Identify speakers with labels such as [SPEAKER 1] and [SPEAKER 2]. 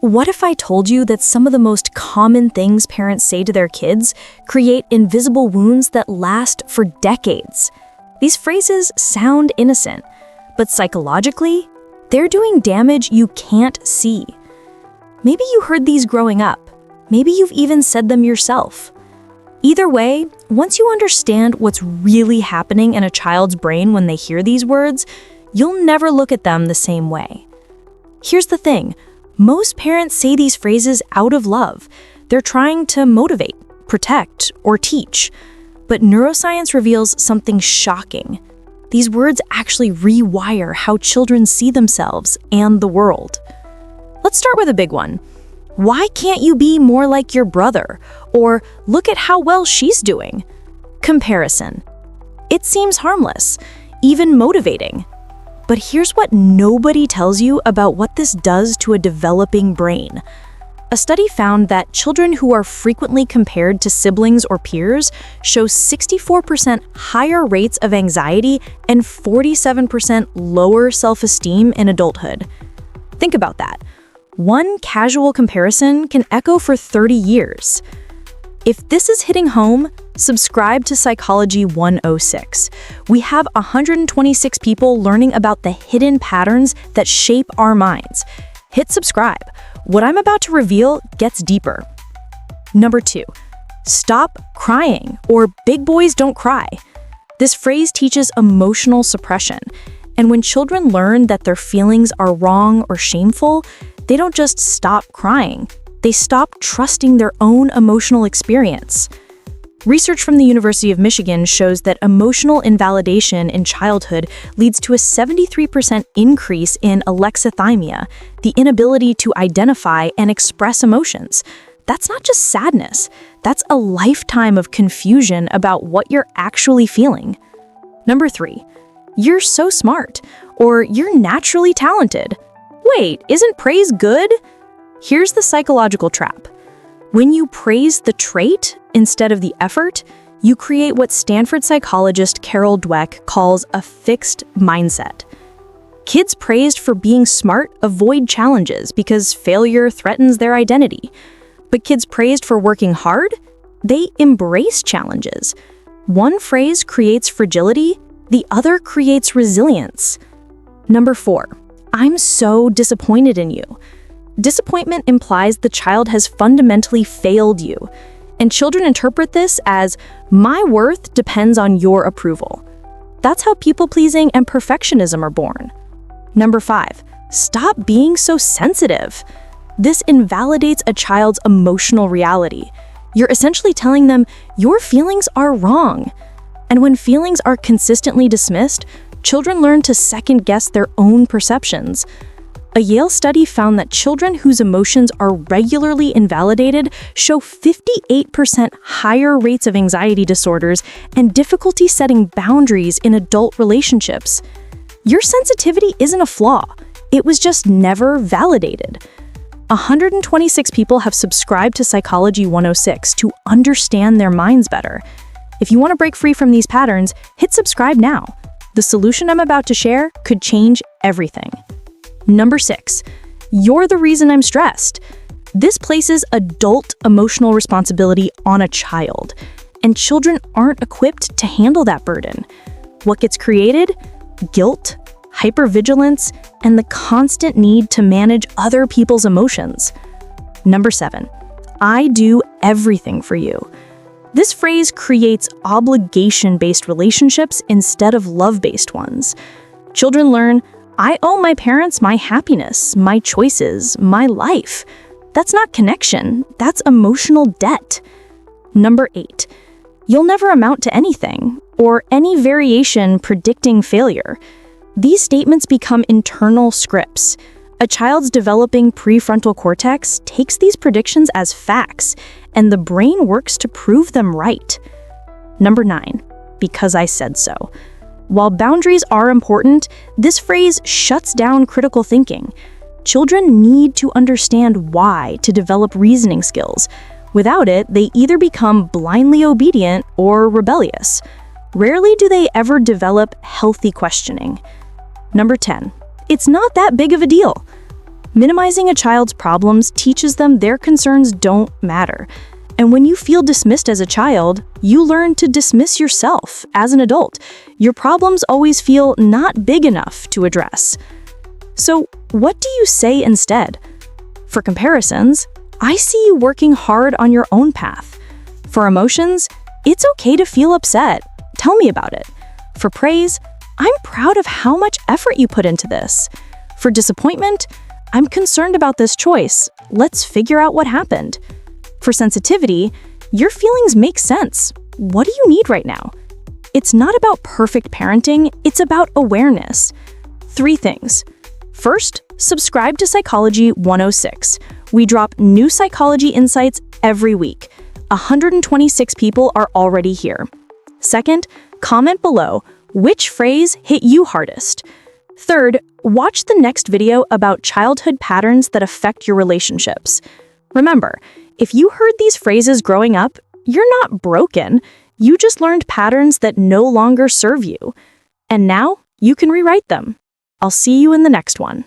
[SPEAKER 1] What if I told you that some of the most common things parents say to their kids create invisible wounds that last for decades? These phrases sound innocent, but psychologically, they're doing damage you can't see. Maybe you heard these growing up. Maybe you've even said them yourself. Either way, once you understand what's really happening in a child's brain when they hear these words, you'll never look at them the same way. Here's the thing. Most parents say these phrases out of love. They're trying to motivate, protect, or teach. But neuroscience reveals something shocking. These words actually rewire how children see themselves and the world. Let's start with a big one. Why can't you be more like your brother? Or look at how well she's doing. Comparison. It seems harmless, even motivating. But here's what nobody tells you about what this does to a developing brain. A study found that children who are frequently compared to siblings or peers show 64% higher rates of anxiety and 47% lower self-esteem in adulthood. Think about that. One casual comparison can echo for 30 years. If this is hitting home, subscribe to Psychology 106. We have 126 people learning about the hidden patterns that shape our minds. Hit subscribe. What I'm about to reveal gets deeper. Number 2, stop crying, or big boys don't cry. This phrase teaches emotional suppression, and when children learn that their feelings are wrong or shameful, they don't just stop crying. They stop trusting their own emotional experience. Research from the University of Michigan shows that emotional invalidation in childhood leads to a 73% increase in alexithymia, the inability to identify and express emotions. That's not just sadness. That's a lifetime of confusion about what you're actually feeling. Number 3, you're so smart, or you're naturally talented. Wait, isn't praise good? Here's the psychological trap. When you praise the trait instead of the effort, you create what Stanford psychologist Carol Dweck calls a fixed mindset. Kids praised for being smart avoid challenges because failure threatens their identity. But kids praised for working hard, they embrace challenges. One phrase creates fragility, the other creates resilience. Number 4, I'm so disappointed in you. Disappointment implies the child has fundamentally failed you, and children interpret this as, my worth depends on your approval. That's how people-pleasing and perfectionism are born. Number 5, stop being so sensitive. This invalidates a child's emotional reality. You're essentially telling them, your feelings are wrong. And when feelings are consistently dismissed, children learn to second-guess their own perceptions. A Yale study found that children whose emotions are regularly invalidated show 58% higher rates of anxiety disorders and difficulty setting boundaries in adult relationships. Your sensitivity isn't a flaw. It was just never validated. 126 people have subscribed to Psychology 106 to understand their minds better. If you want to break free from these patterns, hit subscribe now. The solution I'm about to share could change everything. Number 6, you're the reason I'm stressed. This places adult emotional responsibility on a child, and children aren't equipped to handle that burden. What gets created? Guilt, hypervigilance, and the constant need to manage other people's emotions. Number 7, I do everything for you. This phrase creates obligation-based relationships instead of love-based ones. Children learn, I owe my parents my happiness, my choices, my life. That's not connection, that's emotional debt. Number 8, you'll never amount to anything, or any variation predicting failure. These statements become internal scripts. A child's developing prefrontal cortex takes these predictions as facts, and the brain works to prove them right. Number 9, because I said so. While boundaries are important, this phrase shuts down critical thinking. Children need to understand why to develop reasoning skills. Without it, they either become blindly obedient or rebellious. Rarely do they ever develop healthy questioning. Number 10, it's not that big of a deal. Minimizing a child's problems teaches them their concerns don't matter. And when you feel dismissed as a child, you learn to dismiss yourself as an adult. Your problems always feel not big enough to address. So, what do you say instead? For comparisons, I see you working hard on your own path. For emotions, it's okay to feel upset. Tell me about it. For praise, I'm proud of how much effort you put into this. For disappointment, I'm concerned about this choice. Let's figure out what happened. For sensitivity, your feelings make sense. What do you need right now? It's not about perfect parenting, it's about awareness. 3 things. First, subscribe to Psychology 106. We drop new psychology insights every week. 126 people are already here. Second, comment below which phrase hit you hardest. Third, watch the next video about childhood patterns that affect your relationships. Remember, if you heard these phrases growing up, you're not broken. You just learned patterns that no longer serve you. And now you can rewrite them. I'll see you in the next one.